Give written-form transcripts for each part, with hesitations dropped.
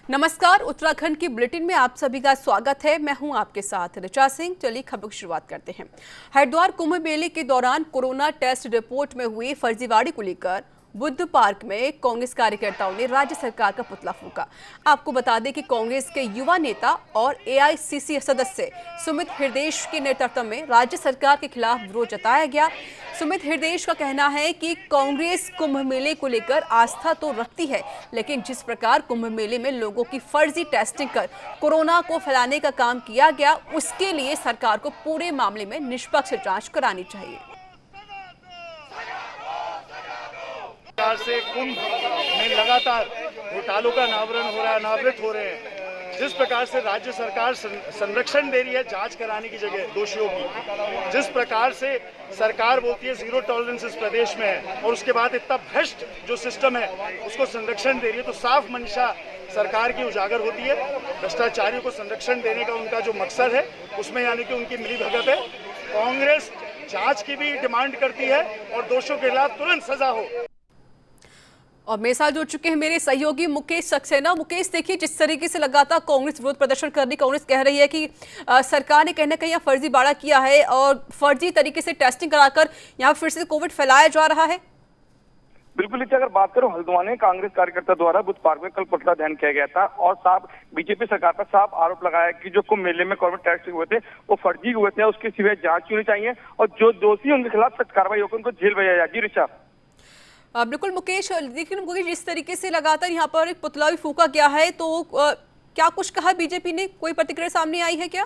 नमस्कार, उत्तराखंड की बुलेटिन में आप सभी का स्वागत है। मैं हूं आपके साथ ऋचा सिंह। चलिए खबर की शुरुआत करते हैं। हरिद्वार कुंभ मेले के दौरान कोरोना टेस्ट रिपोर्ट में हुई फर्जीवाड़े को लेकर बुद्ध पार्क में कांग्रेस कार्यकर्ताओं ने राज्य सरकार का पुतला फूंका। आपको बता दें कि कांग्रेस के युवा नेता और एआईसीसी सदस्य सुमित हृदयेश के नेतृत्व में राज्य सरकार के खिलाफ विरोध जताया गया। सुमित हृदयेश का कहना है कि कांग्रेस कुंभ मेले को लेकर आस्था तो रखती है, लेकिन जिस प्रकार कुंभ मेले में लोगों की फर्जी टेस्टिंग कर कोरोना को फैलाने का काम किया गया, उसके लिए सरकार को पूरे मामले में निष्पक्ष जांच करानी चाहिए। से कुंभ में लगातार घोटालों का अनावरण हो रहा है, अनावृत हो रहे हैं। जिस प्रकार से राज्य सरकार संरक्षण दे रही है जांच कराने की जगह दोषियों की, जिस प्रकार से सरकार बोलती है जीरो टॉलरेंस इस प्रदेश में है और उसके बाद इतना भ्रष्ट जो सिस्टम है उसको संरक्षण दे रही है, तो साफ मंशा सरकार की उजागर होती है। भ्रष्टाचारियों को संरक्षण देने का उनका जो मकसद है उसमें यानी कि उनकी मिलीभगत है। कांग्रेस जांच की भी डिमांड करती है और दोषियों के खिलाफ तुरंत सजा हो। और मेरे साथ जुड़ चुके हैं मेरे सहयोगी मुकेश सक्सेना। मुकेश, देखिए जिस तरीके से लगातार कांग्रेस विरोध प्रदर्शन कर रही, कांग्रेस कह रही है कि सरकार ने कहीं ना कहीं फर्जीवाड़ा किया है और फर्जी तरीके से टेस्टिंग कराकर यहाँ फिर से कोविड फैलाया जा रहा है। बिल्कुल, इससे अगर बात करूं, हल्द्वानी कांग्रेस कार्यकर्ता द्वारा बुद्ध पार्क में कल पुतला दहन किया गया था और साफ बीजेपी सरकार पर साफ आरोप लगाया कि जो कुंभ मेले में कोविड टेस्ट हुए थे वो फर्जी हुए थे, उसकी सीबीआई जांच होनी चाहिए और जो दोषी उनके खिलाफ सख्त कार्रवाई होकर उनको जेल भेजा जाए। जी ऋचा। बिल्कुल मुकेश, लेकिन मुकेश जिस तरीके से लगातार यहाँ पर एक पुतला भी फूंका गया है, तो क्या कुछ कहा बीजेपी ने? कोई प्रतिक्रिया सामने आई है क्या?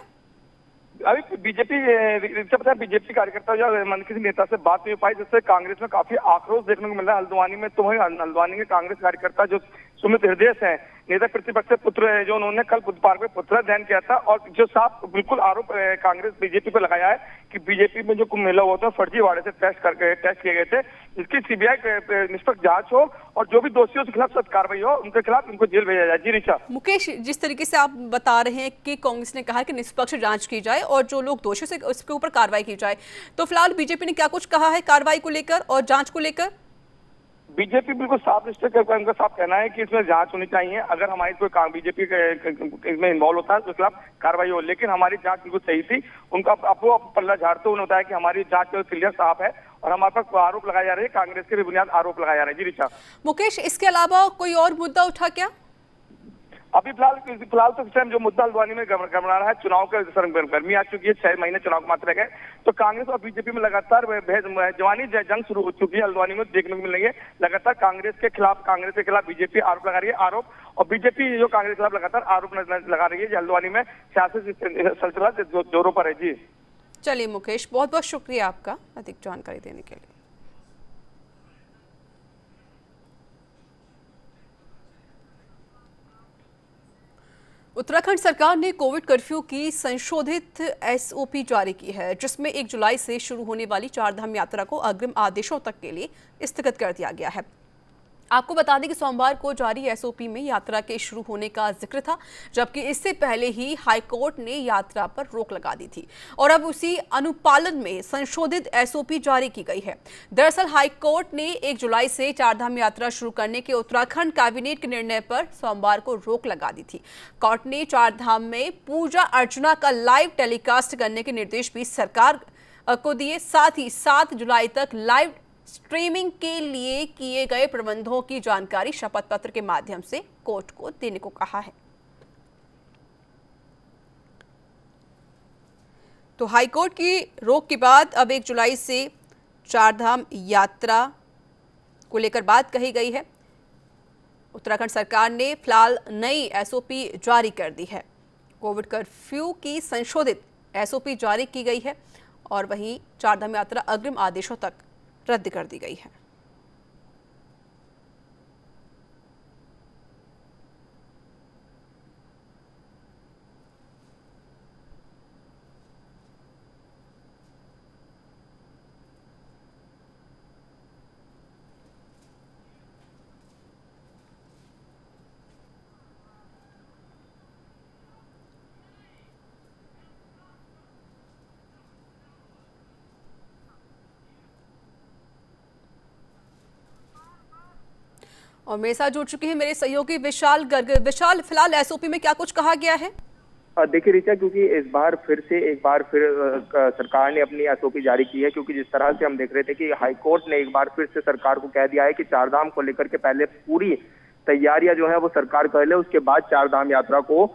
अभी बीजेपी कार्यकर्ता या किसी नेता से बात नहीं हो पाई, जिससे कांग्रेस में काफी आक्रोश देखने को मिल रहा है। हल्द्वानी में तो हल्द्वानी के कांग्रेस कार्यकर्ता जो सुमित हृदयेश है, नेता प्रतिपक्ष के पुत्र है, जो उन्होंने कल बुद्ध पार्क में पुतला दहन किया था और जो साफ बिल्कुल आरोप कांग्रेस बीजेपी पर लगाया है कि बीजेपी में जो कुंभ मेला हुआ था फर्जीवाड़े से टेस्ट किए गए थे। इसकी सीबीआई निष्पक्ष जांच हो और जो भी दोषियों के खिलाफ सख्त कार्रवाई हो उनके खिलाफ इनको जेल भेजा जाए। जी ऋचा। मुकेश, जिस तरीके से आप बता रहे हैं कि कांग्रेस ने कहा कि निष्पक्ष जांच की जाए और जो लोग दोषी से उसके ऊपर कार्रवाई की जाए, तो फिलहाल बीजेपी ने क्या कुछ कहा है कार्रवाई को लेकर और जांच को लेकर? बीजेपी बिल्कुल साफ निश्चित करके उनका साफ कहना है कि इसमें जांच होनी चाहिए। अगर हमारी कोई बीजेपी इसमें इन्वॉल्व होता है तो उसके खिलाफ कार्रवाई हो, लेकिन हमारी जांच बिल्कुल सही थी। उनका वो पल्ला झाड़ते उन्होंने बताया कि हमारी जांच क्लियर साफ है और हमारे पास आरोप लगाए जा रहे हैं, कांग्रेस के भी बुनियाद आरोप लगाए जा रहे हैं। जी ऋचा। मुकेश, इसके अलावा कोई और मुद्दा उठा क्या? अभी फिलहाल तो इस टाइम जो मुद्दा हल्द्वानी में गड़बड़ा रहा है, चुनाव के गर्मी आ चुकी है, 6 महीने चुनाव मात्र रह गए, तो कांग्रेस और बीजेपी में लगातार जवानी जंग शुरू हो चुकी है। हल्द्वानी में देखने को मिल रही है लगातार कांग्रेस के खिलाफ बीजेपी आरोप लगा रही है और बीजेपी जो कांग्रेस के खिलाफ लगातार आरोप लगा रही है। हल्द्वानी में सियासी सिलसिला जोरों पर है। जी चलिए मुकेश, बहुत बहुत शुक्रिया आपका अधिक जानकारी देने के लिए। उत्तराखंड सरकार ने कोविड कर्फ्यू की संशोधित एसओपी जारी की है, जिसमें 1 जुलाई से शुरू होने वाली चारधाम यात्रा को अग्रिम आदेशों तक के लिए स्थगित कर दिया गया है। आपको बता दें कि सोमवार को जारी एसओपी में यात्रा के शुरू होने का जिक्र था, जबकि इससे पहले ही हाईकोर्ट ने यात्रा पर रोक लगा दी थी और अब उसी अनुपालन में संशोधित एसओपी जारी की गई है। दरअसल हाईकोर्ट ने 1 जुलाई से चारधाम यात्रा शुरू करने के उत्तराखंड कैबिनेट के निर्णय पर सोमवार को रोक लगा दी थी। कोर्ट ने चारधाम में पूजा अर्चना का लाइव टेलीकास्ट करने के निर्देश भी सरकार को दिए। साथ ही 7 जुलाई तक लाइव स्ट्रीमिंग के लिए किए गए प्रबंधों की जानकारी शपथ पत्र के माध्यम से कोर्ट को देने को कहा है। तो हाईकोर्ट की रोक के बाद अब 1 जुलाई से चारधाम यात्रा को लेकर बात कही गई है। उत्तराखंड सरकार ने फिलहाल नई एसओपी जारी कर दी है। कोविड कर्फ्यू की संशोधित एसओपी जारी की गई है और वहीं चारधाम यात्रा अग्रिम आदेशों तक रद्द कर दी गई है। और मेरे साथ जुड़ चुके हैं मेरे सहयोगी विशाल गर्ग। विशाल, फिलहाल एसओपी में क्या कुछ कहा गया है? देखिए ऋचा, क्योंकि इस बार फिर सरकार ने अपनी एसओपी जारी की है, क्योंकि जिस तरह से हम देख रहे थे कि हाईकोर्ट ने एक बार फिर से सरकार को कह दिया है कि चारधाम को लेकर के पहले पूरी तैयारियां जो है वो सरकार कर ले, उसके बाद चारधाम यात्रा को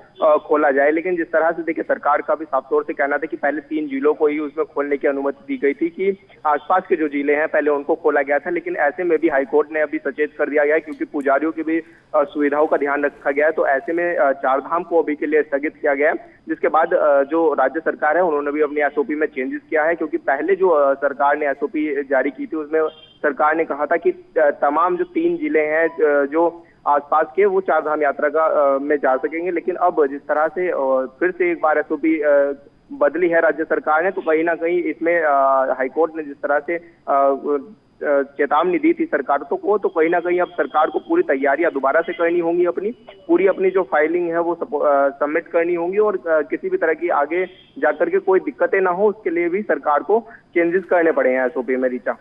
खोला जाए। लेकिन जिस तरह से देखिए सरकार का भी साफ तौर से कहना था कि पहले 3 जिलों को ही उसमें खोलने की अनुमति दी गई थी, कि आसपास के जो जिले हैं पहले उनको खोला गया था। लेकिन ऐसे में भी हाईकोर्ट ने अभी सचेत कर दिया गया है, क्योंकि पुजारियों की भी सुविधाओं का ध्यान रखा गया है। तो ऐसे में चारधाम को अभी के लिए स्थगित किया गया है, जिसके बाद जो राज्य सरकार है उन्होंने भी अपनी एसओपी में चेंजेस किया है। क्योंकि पहले जो सरकार ने एसओपी जारी की थी उसमें सरकार ने कहा था कि तमाम जो 3 जिले हैं जो आसपास के, वो चारधाम यात्रा का में जा सकेंगे। लेकिन अब जिस तरह से फिर से एक बार एसओपी बदली है राज्य सरकार ने, तो कहीं ना कहीं इसमें हाईकोर्ट ने जिस तरह से चेतावनी दी थी सरकार को, तो कहीं ना कहीं अब सरकार को पूरी तैयारियां दोबारा से करनी होंगी, अपनी जो फाइलिंग है वो सबमिट करनी होंगी, और किसी भी तरह की आगे जाकर के कोई दिक्कतें ना हो उसके लिए भी सरकार को चेंजेस करने पड़े हैं एसओपी में। ऋचा,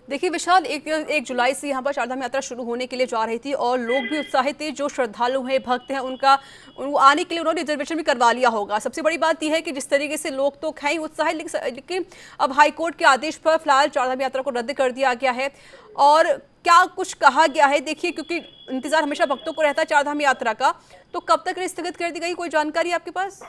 देखिए विशाल, एक जुलाई से यहाँ पर चारधाम यात्रा शुरू होने के लिए जा रही थी और लोग भी उत्साहित थे। जो श्रद्धालु हैं, भक्त हैं, उनको आने के लिए उन्होंने रिजर्वेशन भी करवा लिया होगा। सबसे बड़ी बात यह है कि जिस तरीके से लोग तो हैं ही उत्साहित, लेकिन अब हाईकोर्ट के आदेश पर फिलहाल चारधाम यात्रा को रद्द कर दिया गया है। और क्या कुछ कहा गया है? देखिए, क्योंकि इंतजार हमेशा भक्तों को रहता है चारधाम यात्रा का, तो कब तक स्थगित कर दी गई, कोई जानकारी आपके पास?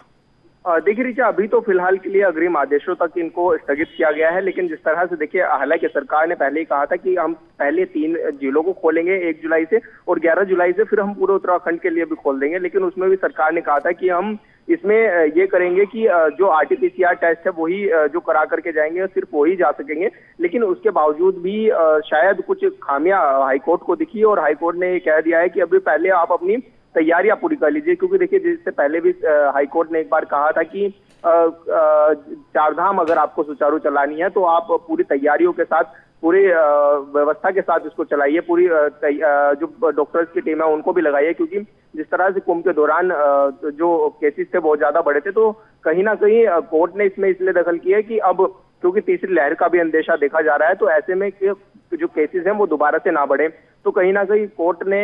देखिए ऋचा, अभी तो फिलहाल के लिए अग्रिम आदेशों तक इनको स्थगित किया गया है। लेकिन जिस तरह से देखिए, हालांकि सरकार ने पहले ही कहा था कि हम पहले 3 जिलों को खोलेंगे 1 जुलाई से, और 11 जुलाई से फिर हम पूरे उत्तराखंड के लिए भी खोल देंगे। लेकिन उसमें भी सरकार ने कहा था कि हम इसमें ये करेंगे कि जो आरटीपीसीआर टेस्ट है वही जो करा करके जाएंगे, सिर्फ वही जा सकेंगे। लेकिन उसके बावजूद भी शायद कुछ खामियां हाईकोर्ट को दिखी, और हाईकोर्ट ने ये कह दिया है कि अभी पहले आप अपनी तैयारियां पूरी कर लीजिए। क्योंकि देखिए, जिससे पहले भी हाईकोर्ट ने एक बार कहा था कि चारधाम अगर आपको सुचारू चलानी है तो आप पूरी तैयारियों के साथ, पूरी व्यवस्था के साथ इसको चलाइए, पूरी जो डॉक्टर्स की टीम है उनको भी लगाइए। क्योंकि जिस तरह से कुंभ के दौरान जो केसेस थे बहुत ज्यादा बढ़े थे, तो कहीं ना कहीं कोर्ट ने इसमें इसलिए दखल की है कि अब क्योंकि तीसरी लहर का भी अंदेशा देखा जा रहा है, तो ऐसे में जो केसेस हैं वो दोबारा से ना बढ़े। तो कहीं ना कहीं कोर्ट ने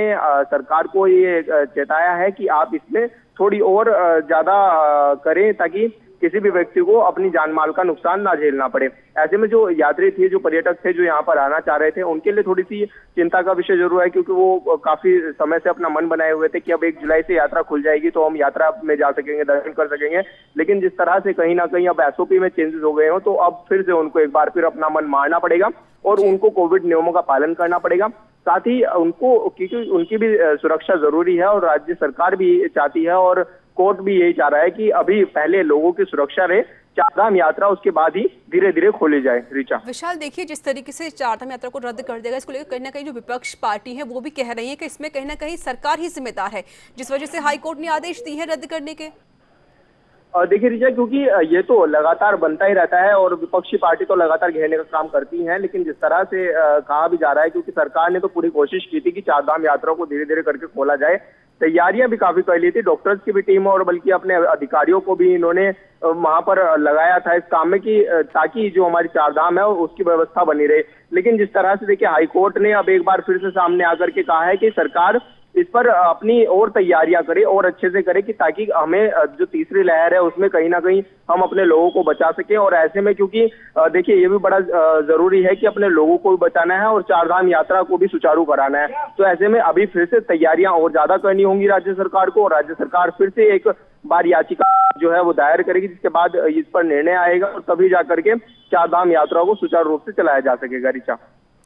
सरकार को ये चेताया है कि आप इसमें थोड़ी और ज्यादा करें, ताकि किसी भी व्यक्ति को अपनी जान माल का नुकसान ना झेलना पड़े। ऐसे में जो यात्री थे, जो पर्यटक थे, जो यहाँ पर आना चाह रहे थे, उनके लिए थोड़ी सी चिंता का विषय जरूर है। क्योंकि वो काफी समय से अपना मन बनाए हुए थे कि अब 1 जुलाई से यात्रा खुल जाएगी तो हम यात्रा में जा सकेंगे, दर्शन कर सकेंगे। लेकिन जिस तरह से कहीं ना कहीं अब एसओपी में चेंजेस हो गए हो, तो अब फिर से उनको एक बार फिर अपना मन मारना पड़ेगा, और उनको कोविड नियमों का पालन करना पड़ेगा। साथ ही उनको, क्योंकि उनकी भी सुरक्षा जरूरी है, और राज्य सरकार भी चाहती है, और कोर्ट भी यही चाह रहा है कि अभी पहले लोगों की सुरक्षा रहे, चारधाम यात्रा उसके बाद ही धीरे धीरे खोली जाए। ऋचा, विशाल, देखिए जिस तरीके से चारधाम यात्रा को रद्द कर देगा, इसको लेकर कहीं ना कहीं जो विपक्ष पार्टी है वो भी कह रही है कि इसमें कहीं ना कहीं सरकार ही जिम्मेदार है, जिस वजह से हाईकोर्ट ने आदेश दिए हैं रद्द करने के। देखिए ऋचा, क्योंकि ये तो लगातार बनता ही रहता है, और विपक्षी पार्टी तो लगातार घेरने का काम करती है। लेकिन जिस तरह से कहा भी जा रहा है, क्योंकि सरकार ने तो पूरी कोशिश की थी कि चारधाम यात्रा को धीरे धीरे करके खोला जाए, तैयारियां भी काफी कर ली थी, डॉक्टर्स की भी टीम, और बल्कि अपने अधिकारियों को भी इन्होंने वहां पर लगाया था इस काम में, कि ताकि जो हमारी चारधाम है उसकी व्यवस्था बनी रहे। लेकिन जिस तरह से देखिए, हाईकोर्ट ने अब एक बार फिर से सामने आकर के कहा है कि सरकार इस पर अपनी और तैयारियां करे, और अच्छे से करे, कि ताकि हमें जो तीसरी लहर है उसमें कहीं ना कहीं हम अपने लोगों को बचा सके। और ऐसे में, क्योंकि देखिए ये भी बड़ा जरूरी है कि अपने लोगों को भी बचाना है और चारधाम यात्रा को भी सुचारू कराना है, तो ऐसे में अभी फिर से तैयारियां और ज्यादा करनी होंगी राज्य सरकार को, और राज्य सरकार फिर से एक बार याचिका जो है वो दायर करेगी, जिसके बाद इस पर निर्णय आएगा, और तभी जाकर के चारधाम यात्रा को सुचारू रूप से चलाया जा सकेगा। ऋचा,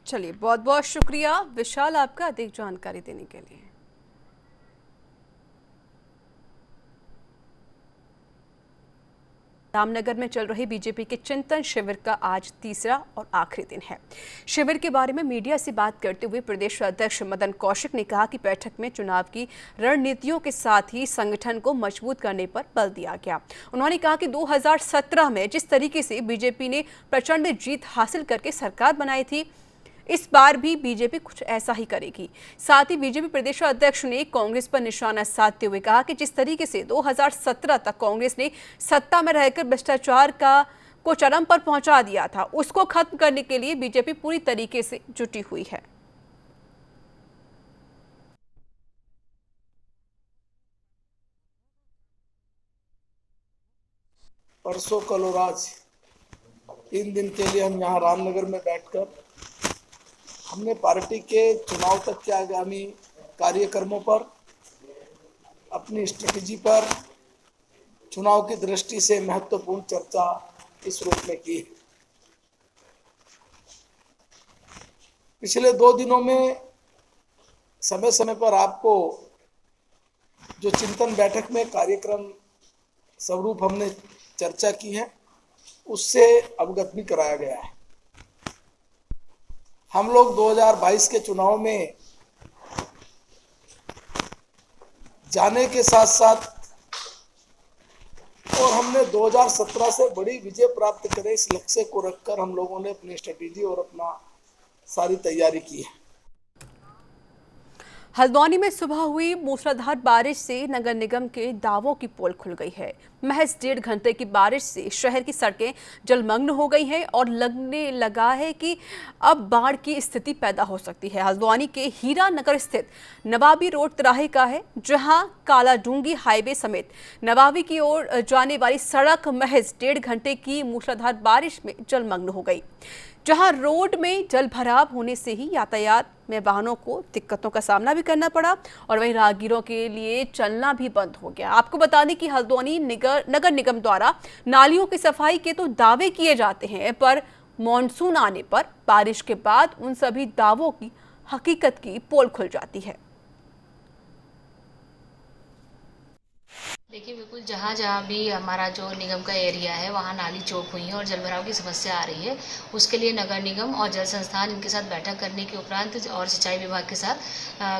चलिए, बहुत बहुत शुक्रिया विशाल आपका अधिक जानकारी देने के लिए। रामनगर में चल रहे बीजेपी के चिंतन शिविर का आज तीसरा और आखिरी दिन है। शिविर के बारे में मीडिया से बात करते हुए प्रदेश अध्यक्ष मदन कौशिक ने कहा कि बैठक में चुनाव की रणनीतियों के साथ ही संगठन को मजबूत करने पर बल दिया गया। उन्होंने कहा कि 2017 में जिस तरीके से बीजेपी ने प्रचंड जीत हासिल करके सरकार बनाई थी, इस बार भी बीजेपी कुछ ऐसा ही करेगी। साथ ही बीजेपी प्रदेश अध्यक्ष ने कांग्रेस पर निशाना साधते हुए कहा कि जिस तरीके से 2017 तक कांग्रेस ने सत्ता में रहकर भ्रष्टाचार को चरम पर पहुंचा दिया था, उसको खत्म करने के लिए बीजेपी पूरी तरीके से जुटी हुई है। परसों कल और आज 3 दिन के लिए हम यहाँ रामनगर में बैठकर हमने पार्टी के चुनाव तक के आगामी कार्यक्रमों पर, अपनी स्ट्रेटेजी पर, चुनाव की दृष्टि से महत्वपूर्ण चर्चा इस रूप में की। पिछले 2 दिनों में समय समय पर आपको जो चिंतन बैठक में कार्यक्रम स्वरूप हमने चर्चा की है, उससे अवगत भी कराया गया है। हम लोग 2022 के चुनाव में जाने के साथ साथ और हमने 2017 से बड़ी विजय प्राप्त करे, इस लक्ष्य को रखकर हम लोगों ने अपनी स्ट्रेटेजी और अपना सारी तैयारी की है। हल्द्वानी में सुबह हुई मूसलाधार बारिश से नगर निगम के दावों की पोल खुल गई है। महज 1.5 घंटे की बारिश से शहर की सड़कें जलमग्न हो गई हैं और लगने लगा है कि अब बाढ़ की स्थिति पैदा हो सकती है। हल्द्वानी के हीरा नगर स्थित नवाबी रोड तिराहे का है, जहां कालाडूंगी हाईवे समेत नवाबी की ओर जाने वाली सड़क महज 1.5 घंटे की मूसलाधार बारिश में जलमग्न हो गई, जहां रोड में जल भराव होने से ही यातायात में वाहनों को दिक्कतों का सामना भी करना पड़ा और वहीं राहगीरों के लिए चलना भी बंद हो गया। आपको बता दें कि हल्द्वानी नगर निगम द्वारा नालियों की सफाई के तो दावे किए जाते हैं, पर मॉनसून आने पर बारिश के बाद उन सभी दावों की हकीकत की पोल खुल जाती है। देखिए, बिल्कुल जहाँ जहाँ भी हमारा जो निगम का एरिया है वहाँ नाली चौक हुई है और जलभराव की समस्या आ रही है। उसके लिए नगर निगम और जल संस्थान इनके साथ बैठक करने के उपरांत और सिंचाई विभाग के साथ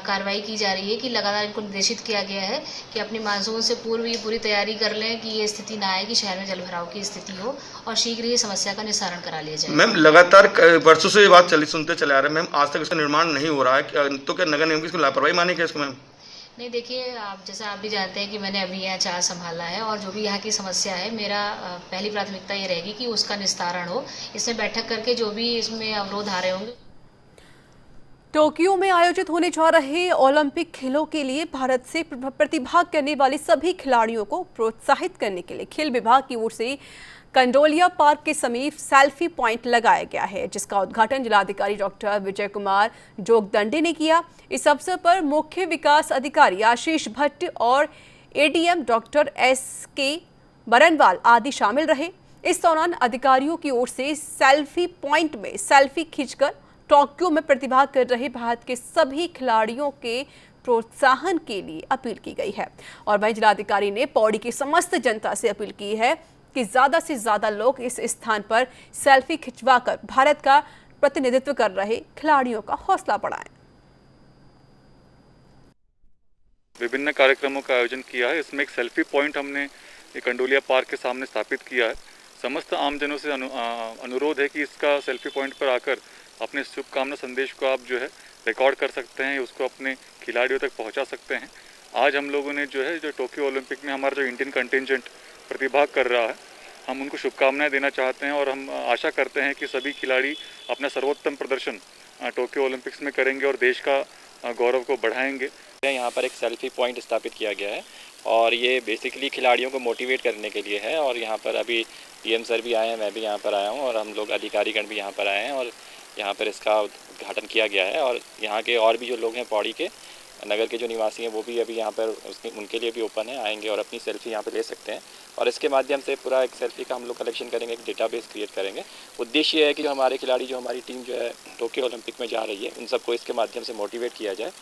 कार्रवाई की जा रही है कि लगातार इनको निर्देशित किया गया है कि अपनी मानसून से पूर्व ही पूरी तैयारी कर लें कि ये स्थिति ना आए कि शहर में जलभराव की स्थिति हो और शीघ्र ही समस्या का निस्तारण करा लिया जाए। मैम, लगातार वर्षों से ये बात सुनते चले आ रहे हैं मैम, आज तक इसका निर्माण नहीं हो रहा है, तो क्या नगर निगम की इसको लापरवाही मानी क्या इसको मैम? नहीं, देखिए, आप जैसा आप भी जानते हैं कि मैंने अभी यहाँ चार्ज संभाला है और जो भी यहाँ की समस्या है, मेरा पहली प्राथमिकता ये रहेगी कि उसका निस्तारण हो। इसमें बैठक करके जो भी इसमें अवरोध आ रहे होंगे। टोक्यो में आयोजित होने जा रहे ओलंपिक खेलों के लिए भारत से प्रतिभाग करने वाले सभी खिलाड़ियों को प्रोत्साहित करने के लिए खेल विभाग की ओर से कंडोलिया पार्क के समीप सेल्फी पॉइंट लगाया गया है, जिसका उद्घाटन जिलाधिकारी डॉक्टर विजय कुमार जोगदंडे ने किया। इस अवसर पर मुख्य विकास अधिकारी आशीष भट्ट और एडीएम डॉक्टर SK बरनवाल आदि शामिल रहे। इस दौरान अधिकारियों की ओर से सेल्फी पॉइंट में सेल्फी खींचकर टोक्यो में प्रतिभाग कर रहे भारत के सभी खिलाड़ियों के प्रोत्साहन के लिए अपील की गई है। और वहीं जिलाधिकारी ने पौड़ी की समस्त जनता से अपील की है कि ज्यादा से ज्यादा लोग इस स्थान पर सेल्फी खिंचवाकर भारत का प्रतिनिधित्व कर रहे खिलाड़ियों का हौसला बढ़ाएं। विभिन्न कार्यक्रमों का आयोजन किया है। इसमें एक सेल्फी पॉइंट हमने कंडोलिया पार्क के सामने स्थापित किया है। समस्त आमजनों से अनुरोध है कि इसका सेल्फी पॉइंट पर आकर अपने शुभकामना संदेश को आप जो है रिकॉर्ड कर सकते हैं, उसको अपने खिलाड़ियों तक पहुंचा सकते हैं। आज हम लोगों ने जो टोक्यो ओलंपिक में हमारा जो इंडियन कंटिजेंट प्रतिभाग कर रहा है, हम उनको शुभकामनाएं देना चाहते हैं और हम आशा करते हैं कि सभी खिलाड़ी अपना सर्वोत्तम प्रदर्शन टोक्यो ओलंपिक्स में करेंगे और देश का गौरव को बढ़ाएंगे। यहाँ पर एक सेल्फी पॉइंट स्थापित किया गया है और ये बेसिकली खिलाड़ियों को मोटिवेट करने के लिए है। और यहाँ पर अभी PM सर भी आए हैं, मैं भी यहाँ पर आया हूँ और हम लोग अधिकारीगण भी यहाँ पर आए हैं और यहाँ पर इसका उद्घाटन किया गया है। और यहाँ के और भी जो लोग हैं पौड़ी के नगर के जो निवासी हैं वो भी अभी यहाँ पर उनके लिए भी ओपन है, आएंगे और अपनी सेल्फी यहाँ पर ले सकते हैं। और इसके माध्यम से पूरा एक सेल्फी का हम लोग कलेक्शन करेंगे, एक डेटाबेस क्रिएट करेंगे। उद्देश्य ये है कि जो हमारे खिलाड़ी, जो हमारी टीम जो है टोक्यो ओलंपिक में जा रही है, उन सबको इसके माध्यम से मोटिवेट किया जाए।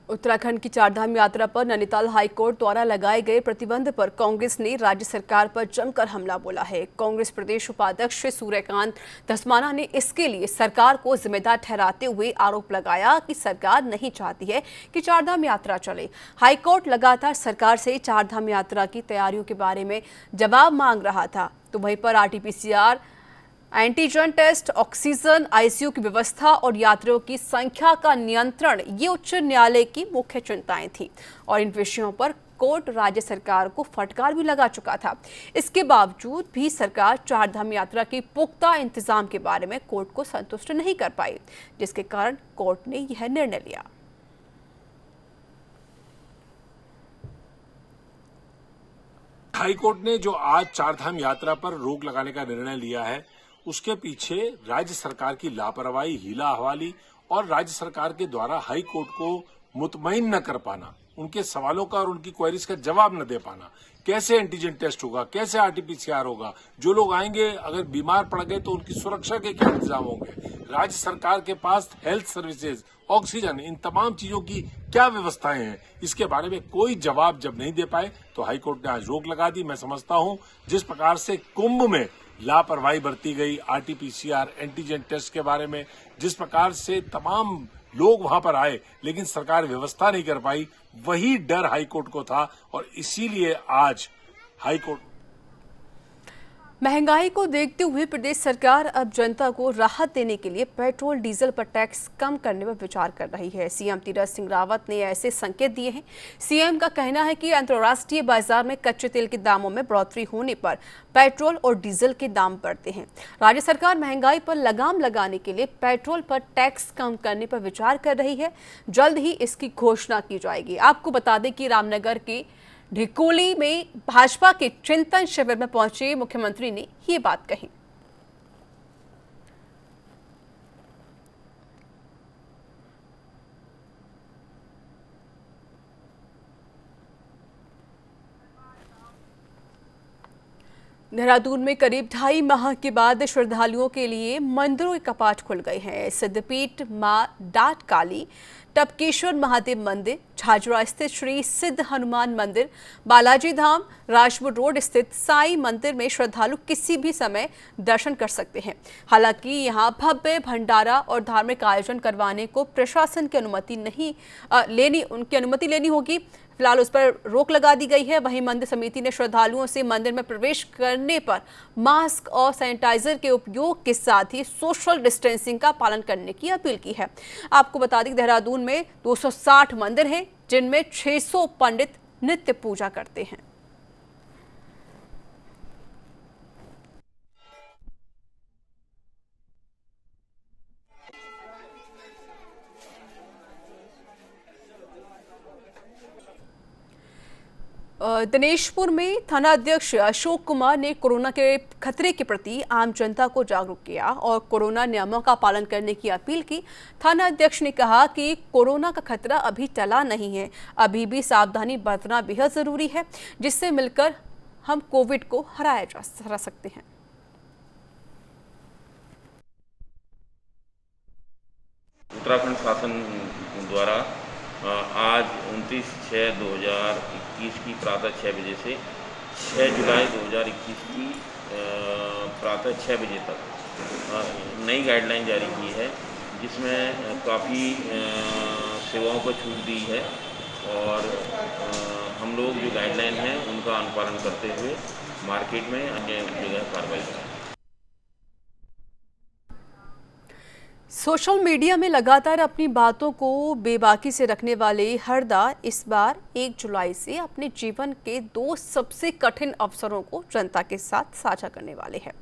उत्तराखंड की चारधाम यात्रा पर नैनीताल हाईकोर्ट द्वारा लगाए गए प्रतिबंध पर कांग्रेस ने राज्य सरकार पर जमकर हमला बोला है। कांग्रेस प्रदेश उपाध्यक्ष सूर्यकांत धस्माना ने इसके लिए सरकार को जिम्मेदार ठहराते हुए आरोप लगाया कि सरकार नहीं चाहती है कि चारधाम यात्रा चले। हाईकोर्ट लगातार सरकार से चारधाम यात्रा की तैयारियों के बारे में जवाब मांग रहा था, तो वहीं पर RT-PCR, antigen test, oxygen, ICU की व्यवस्था और यात्रियों की संख्या का नियंत्रण ये उच्च न्यायालय की मुख्य चिंताएं थी और इन विषयों पर कोर्ट राज्य सरकार को फटकार भी लगा चुका था। इसके बावजूद भी सरकार चारधाम यात्रा की पुख्ता इंतजाम के बारे में कोर्ट को संतुष्ट नहीं कर पाई, जिसके कारण कोर्ट ने यह निर्णय लिया। हाईकोर्ट ने जो आज चारधाम यात्रा पर रोक लगाने का निर्णय लिया है, उसके पीछे राज्य सरकार की लापरवाही, हीला हवाली और राज्य सरकार के द्वारा हाईकोर्ट को मुतमईन न कर पाना, उनके सवालों का और उनकी क्वेरीज का जवाब न दे पाना। कैसे एंटीजन टेस्ट होगा, कैसे आरटीपीसीआर होगा, जो लोग आएंगे अगर बीमार पड़ गए तो उनकी सुरक्षा के क्या इंतजाम होंगे, राज्य सरकार के पास हेल्थ सर्विसेज, ऑक्सीजन, इन तमाम चीजों की क्या व्यवस्थाएं हैं, इसके बारे में कोई जवाब जब नहीं दे पाए तो हाईकोर्ट ने आज रोक लगा दी। मैं समझता हूं जिस प्रकार से कुंभ में लापरवाही बरती गई, आरटीपीसीआर, एंटीजन टेस्ट के बारे में, जिस प्रकार से तमाम लोग वहां पर आए लेकिन सरकार व्यवस्था नहीं कर पाई, वही डर हाईकोर्ट को था और इसीलिए आज हाईकोर्ट। महंगाई को देखते हुए प्रदेश सरकार अब जनता को राहत देने के लिए पेट्रोल डीजल पर टैक्स कम करने पर विचार कर रही है। सीएम तीरथ सिंह रावत ने ऐसे संकेत दिए हैं। सीएम का कहना है कि अंतर्राष्ट्रीय बाजार में कच्चे तेल के दामों में बढ़ोतरी होने पर पेट्रोल और डीजल के दाम बढ़ते हैं। राज्य सरकार महंगाई पर लगाम लगाने के लिए पेट्रोल पर टैक्स कम करने पर विचार कर रही है। जल्द ही इसकी घोषणा की जाएगी। आपको बता दें कि रामनगर के ढिकोली में भाजपा के चिंतन शिविर में पहुंचे मुख्यमंत्री ने ये बात कही। देहरादून में करीब 2.5 माह के बाद श्रद्धालुओं के लिए मंदिरों के कपाट खुल गए हैं। सिद्धपीठ मां डाट काली, टपकेश्वर महादेव मंदिर, झाझरा स्थित श्री सिद्ध हनुमान मंदिर, बालाजी धाम, राजपुर रोड स्थित साईं मंदिर में श्रद्धालु किसी भी समय दर्शन कर सकते हैं। हालांकि यहां भव्य भंडारा और धार्मिक आयोजन करवाने को प्रशासन की अनुमति लेनी होगी। फिलहाल उस पर रोक लगा दी गई है। वहीं मंदिर समिति ने श्रद्धालुओं से मंदिर में प्रवेश करने पर मास्क और सैनिटाइजर के उपयोग के साथ ही सोशल डिस्टेंसिंग का पालन करने की अपील की है। आपको बता दें देहरादून में 260 मंदिर हैं, जिनमें 600 पंडित नित्य पूजा करते हैं। दिनेशपुर में थाना अध्यक्ष अशोक कुमार ने कोरोना के खतरे के प्रति आम जनता को जागरूक किया और कोरोना नियमों का पालन करने की अपील की। थाना अध्यक्ष ने कहा कि कोरोना का खतरा अभी टला नहीं है, अभी भी सावधानी बरतना बेहद जरूरी है, जिससे मिलकर हम कोविड को हरा सकते हैं। उत्तराखंड शासन द्वारा आज 29/6/2021 की प्रातः 6 बजे से 6 जुलाई 2021 की प्रातः 6 बजे तक नई गाइडलाइन जारी की है, जिसमें काफ़ी सेवाओं को छूट दी है और हम लोग जो गाइडलाइन है उनका अनुपालन करते हुए मार्केट में अन्य जगह कार्रवाई करें। सोशल मीडिया में लगातार अपनी बातों को बेबाकी से रखने वाले हरदा इस बार 1 जुलाई से अपने जीवन के 2 सबसे कठिन अवसरों को जनता के साथ साझा करने वाले हैं।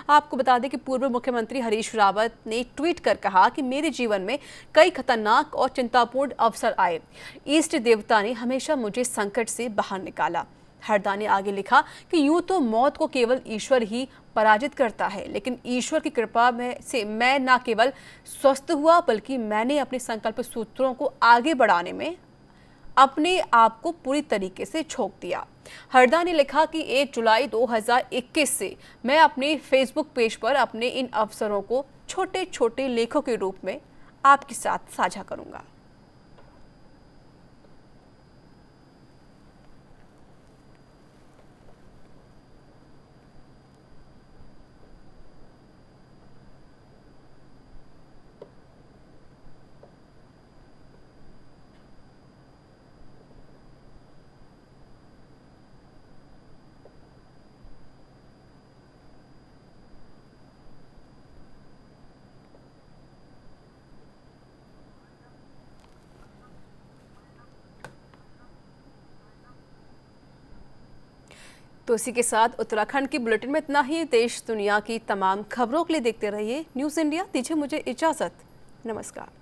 आपको बता दें कि पूर्व मुख्यमंत्री हरीश रावत ने ट्वीट कर कहा कि मेरे जीवन में कई खतरनाक और चिंतापूर्ण अवसर आए, इष्ट देवता ने हमेशा मुझे संकट से बाहर निकाला। हरदा ने आगे लिखा कि यूं तो मौत को केवल ईश्वर ही पराजित करता है, लेकिन ईश्वर की कृपा से मैं न केवल स्वस्थ हुआ बल्कि मैंने अपने संकल्प सूत्रों को आगे बढ़ाने में अपने आप को पूरी तरीके से झोंक दिया। हरदा ने लिखा कि 1 जुलाई 2021 से मैं अपने फेसबुक पेज पर अपने इन अवसरों को छोटे छोटे लेखों के रूप में आपके साथ साझा करूंगा। तो इसी के साथ उत्तराखंड की बुलेटिन में इतना ही। देश दुनिया की तमाम खबरों के लिए देखते रहिए न्यूज़ इंडिया। दीजिए मुझे इजाज़त। नमस्कार।